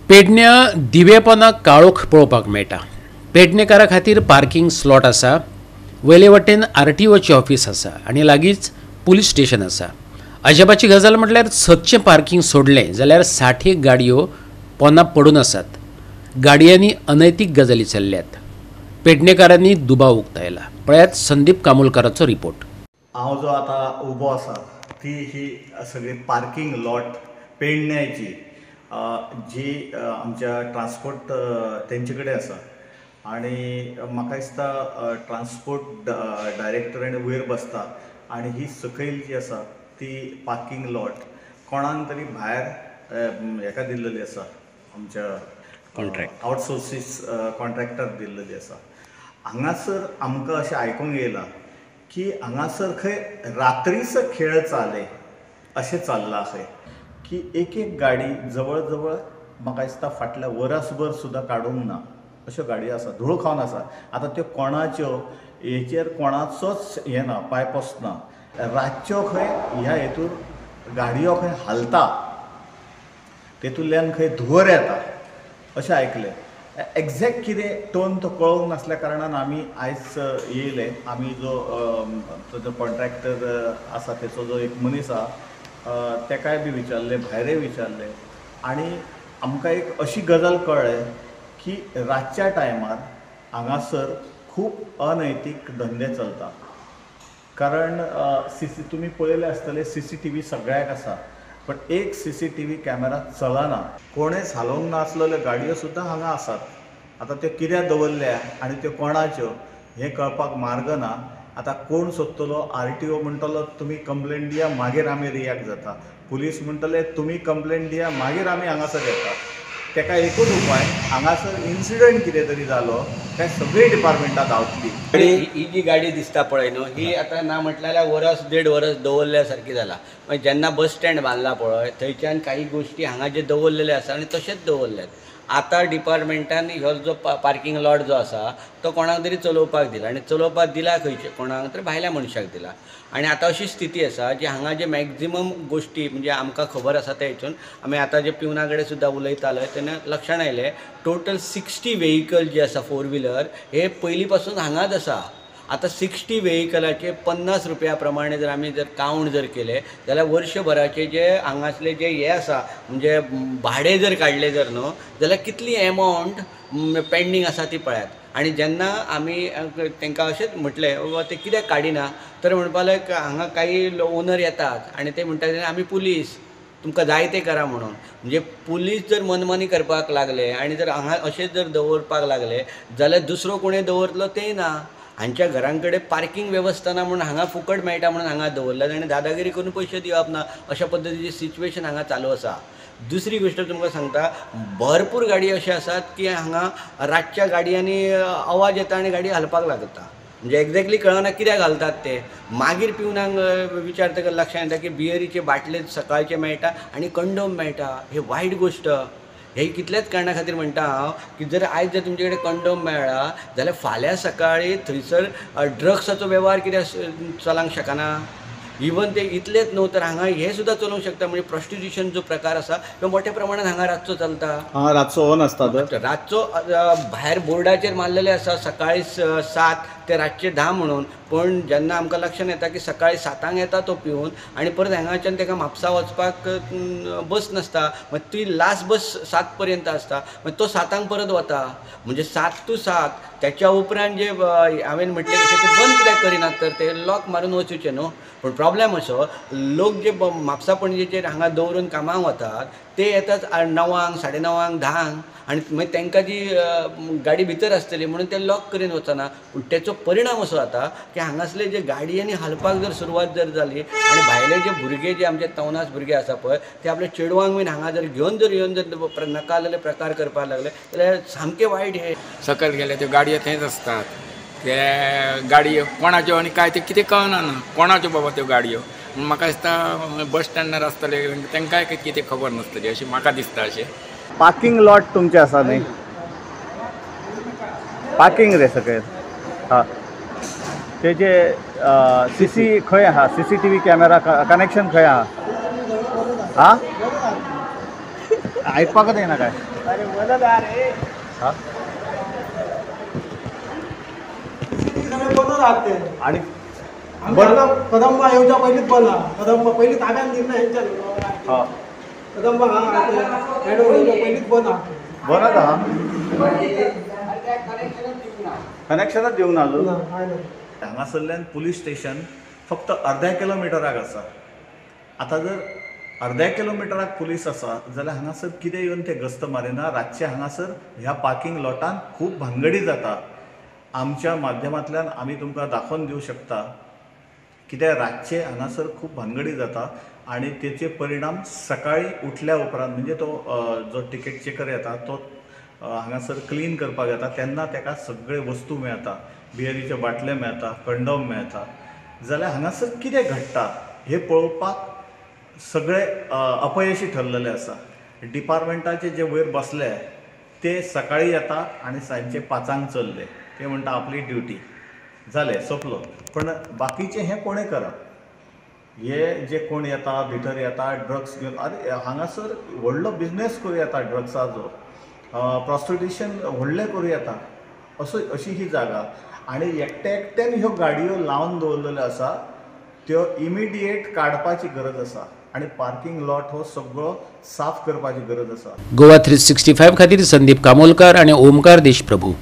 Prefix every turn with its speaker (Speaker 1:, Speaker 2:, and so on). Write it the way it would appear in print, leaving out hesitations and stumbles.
Speaker 1: पेडण्या दिवेपनाक काळोख पळोवपाक मेळटा। पेडणेकारा खातीर पार्किंग स्लॉट आसा, वयले वटेन RTOचें ऑफिस आसा आनी लागींच पुलीस स्टेशन आसा। अजापाची गजाल म्हटल्यार 700 पार्किंग सोडलें जाल्यार 60 गाडयो पोंदां पडून आसात। गाडयांनी अनैतीक गजाली चल्ल्यात। पेडणेकारांनी दुबाव उक्तायला। पळयात संदीप कामोलकराचो रिपोर्ट।
Speaker 2: हांव जो आतां उबो आसा ती ही सगळी पार्किंग लॉट पेडण्याची जी आमच्या ट्रान्सपोर्ट तेंचे कडेन आसा आनी म्हाका दिसता ट्रान्सपोर्ट डायरेक्टरान वयर बसता आनी ही सकयल जी आसा ती पार्किंग लॉट कोणान तरी भायर हेका दिल्लेली आसा, आमच्या कॉन्ट्रॅक्ट आउटसोर्सीस कॉन्ट्रॅक्टर दिल्लेली आसा। हांगासर आमकां अशें आयकूंक येयलां की हांगासर खंय रात्रीचो खेळ चाले अशें चल्लां खंय की एक गाडी जवळ जवळ म्हाका दिसता फाटल्या वरासभर सुद्दां काडूंक ना अश्यो गाडयो आसा, धूळ खावन आसा। आतां त्यो कोणाच्यो हेचेर कोणाचोच हें ना, पांय पोसना। रातच्यो खंय ह्या हेतून गाडयो खंय हालता, तेतूंतल्यान खंय धुंवर येता अशें आयकलें। एग्जॅक्ट कितें टोन तो कळोंक नासल्या कारणान आमी आयज येयले। आमी जो कॉन्ट्रॅक्टर आसा तेचो जो एक मनीस आसा तेकाय बी विचारलें, भायरय विचारलें आनी आमकां एक अशी गजाल कळ्ळें की रातच्या टायमार हांगासर खूब अनैतीक धंदे चलता। कारण तुमी पळयलें आसतलें CCTV सगळ्याक आसा, पण एक CCTV कॅमेरा चलना। कोणेच हालोवंक नासलेल्यो गाडयो सुद्दां हांगा आसात। आतां त्यो कित्याक दवरल्या आनी त्यो कोणाच्यो हें कळपाक मार्ग ना। आतां कोण सोदतलो? RTO म्हणटलो तुमी कंप्लेंट दिया मागीर आमी रियॅक्ट जाता, पुलीस म्हणटले तुमी कंप्लेंट दिया मागीर आमी हांगासर येता। तेका एकूच उपाय, हांगासर इन्सिडंट कितें तरी जालो काय सगळी डिपार्टमेंटां धांवतली।
Speaker 3: ही जी गाडी दिसता पळय न्हू, ही आतां ना म्हटल्यार वर्स 1.5 वर्स दवरल्या सारकी जाला। मागीर जेन्ना बस स्टँड बांदला पळय थंयच्यान काही गोश्टी हांगा जे दवरलेले आसा आनी तशेंच दवरल्यात। आतां डिपार्टमेंटान हो जो पार्किंग लॉट जो आसा तो कोणाक तरी चलोवपाक दिला आनी चलोवपाक दिला खंयचे कोणाक तरी भायल्या मनशाक दिला। आनी आतां अशी स्थिती आसा जी हांगा जे मॅक्झिमम गोश्टी म्हणजे आमकां खबर आसा त्या हितून आमी आतां जे पिवना कडेन सुद्दां उलयताले तेन्ना लक्षांत आयलें टोटल 60 व्हेहिकल जे आसा 4 व्हिलर हे पयलीं पासून हांगाच आसा। आतां 60 व्हेहिकलाचे 50 रुपया प्रमाणे जर आमी कावंट केले जाल्यार वर्षभराचे जे हांगासले जे हे आसा म्हणजे भाडें जर काडलें जर न्हू जाल्यार कितली एमावंट पेंडींग आसा ती पळयात। आनी जेन्ना आमी तांकां अशेंच म्हटलें बाबा ते कित्याक काडिना तर म्हणपाक लागले हांगा काही ओनर येतात आनी ते म्हणटात आमी पुलीस तुमकां जाय तें करा म्हणून। म्हणजे पुलीस जर मनमानी करपाक लागले आनी जर हांगा अशेंच जर दवरपाक लागले जाल्यार दुसरो कोणें दवरतलो तेंय ना। हांच्या घरां कडेन पार्किंग वेवस्था ना म्हणून हांगा फुकट मेळटा म्हणून हांगा दवरल्यात आनी दादागिरी करून पयशे दिवप ना अशा पद्दतीची सिच्युएशन हांगा चालू आसा। दुसरी गोश्ट तुमकां सांगता, भरपूर गाडी अशे आसात की हांगा रातच्या गाडयांनी आवाज येता आनी गाडी हालपाक लागता। म्हणजे एक्झॅक्टली कळना कित्याक घालतात ते। मागीर पिवनांक विचारतकच लक्षांत येता की बियरीचे बाटले सकाळचे मेळटा आनी कंडोम मेळटा। हे वायट गोश्ट। हे कितल्याच कारणां खातीर म्हणटा हांव की जर आयज जर तुमचे कडेन कंडोम मेळ्ळा जाल्यार फाल्यां सकाळीं थंयसर ड्रग्साचो वेव्हार कित्याक चलूंक शकना। इवन ते इतलेच न्हू तर हांगा हे सुद्दां चलूंक शकता। म्हणजे प्रॉस्टिट्युशन जो प्रकार आसा तो मोठ्या प्रमाणात हांगा रातचो चलता।
Speaker 2: रातचो ऑन आसता
Speaker 3: रातचो भायर बोर्डाचेर मारलेले आसा सकाळीं 7 ते रातचे 10 म्हणून, पण जेन्ना आमकां लक्षांत येता की सकाळीं 7 येता तो पिवन आनी परत हांगाच्यान ताका म्हापसा वचपाक बस नासता, मागीर ती लास्ट बस 7 पर्यंत आसता, मागीर तो 7 परत वता। म्हणजे 7 to 7 त्याच्या उपरांत जे हांवें म्हटलें तशें ते बंद कित्याक करिनात तर ते लॉक मारून वचूचे न्हू। पण प्रॉब्लेम असो लोक जे म्हापसा पणजेचेर हांगा दवरून कामाक वतात ते येतात 9, 9:30, 10 आनी मागीर तांकां जी गाडी भितर आसतली म्हणून ते लॉक करीन वचना। पूण तेचो परिणाम असो जाता की हांगासले जे गाडयांनी हालपाक जर सुरवात जर जाली आनी भायले जे भुरगे जे आमचे तवनास भुरगे आसा पळय ते आपल्या चेडवांक बीन हांगा जर घेवन जर येवन जर नाकालेले प्रकार करपाक लागले जाल्यार सामकें वायट। हे
Speaker 4: सकयल गेले त्यो गाडयो थंयच आसतात, ते गाडयो कोणाच्यो आनी काय ते कितें कळना ना कोणाच्यो बाबा त्यो गाडयो। म्हाका दिसता बस स्टँडार आसतले तांकांय कितें खबर नासतली अशें म्हाका दिसता। अशें
Speaker 2: पार्किंग लॉट तुमचे आसा न्ही, पार्किंग रे सकयल हां तेजे CC खंय आहा? CCTV कॅमेरा कनेक्शन खंय आहा? हां आयकपाकच येना काय? हा? आणि
Speaker 5: कदंबा येवच्या पयलींच बंद आहा. कदंबा पयलीं ताब्यात दिना हेंच्या
Speaker 2: हा
Speaker 5: कदंबा पयलींच बंद आहा.
Speaker 2: बरं हा कनेक्शनच दिवंक ना अजून. हांगासरल्यान पुलीस स्टेशन फक्त अर्ध्या किलोमिटराक आसा. आतां जर अर्ध्या किलोमिटराक पुलीस आसा जाल्यार हांगासर कितें येवन ते गस्त मारिना. रातचे हांगासर ह्या पार्किंग लॉटान खूब भानगडी जाता. आमच्या माध्यमांतल्यान आमी तुमकां दाखोवन दिवं शकता कित्याक रातचे हांगासर खूब भानगडी जाता आनी तेचे परिणाम सकाळी उठल्या उपरांत म्हणजे तो जो टिकेट चेकर येता तो हांगासर क्लीन करपाक येता तेन्ना ताका सगळे वस्तू मेळटा. बियरीचे बाटले मेळटा, कंडोम मेळटा. जाल्यार हांगासर कितें घडटा हें पळोवपाक सगळे अपयशी ठरलेले आसा. डिपार्टमेंटाचे जे वयर बसले ते सकाळी येता आनी सांजचे 5 चल्ले. ते म्हणटा आपली ड्युटी जालें सोंपलो. पण बाकीचे हें कोणें करप. हे जे कोण येता भितर येता ड्रग्स घेवन आरे हांगासर व्हडलो बिझनेस करूं येता ड्रग्साचो. प्रॉस्टिट्युशन व्हडलें करूं येता अशी ही जागा. आनी एकट्यान ह्यो गाडयो लावन दवरलेल्यो आसा त्यो इमिडिएट काडपाची गरज आसा आनी पार्किंग लॉट हो सगळो साफ करपाची गरज आसा.
Speaker 1: गोवा 365 खातीर संदीप कामोलकार आनी ओमकार देशप्रभू.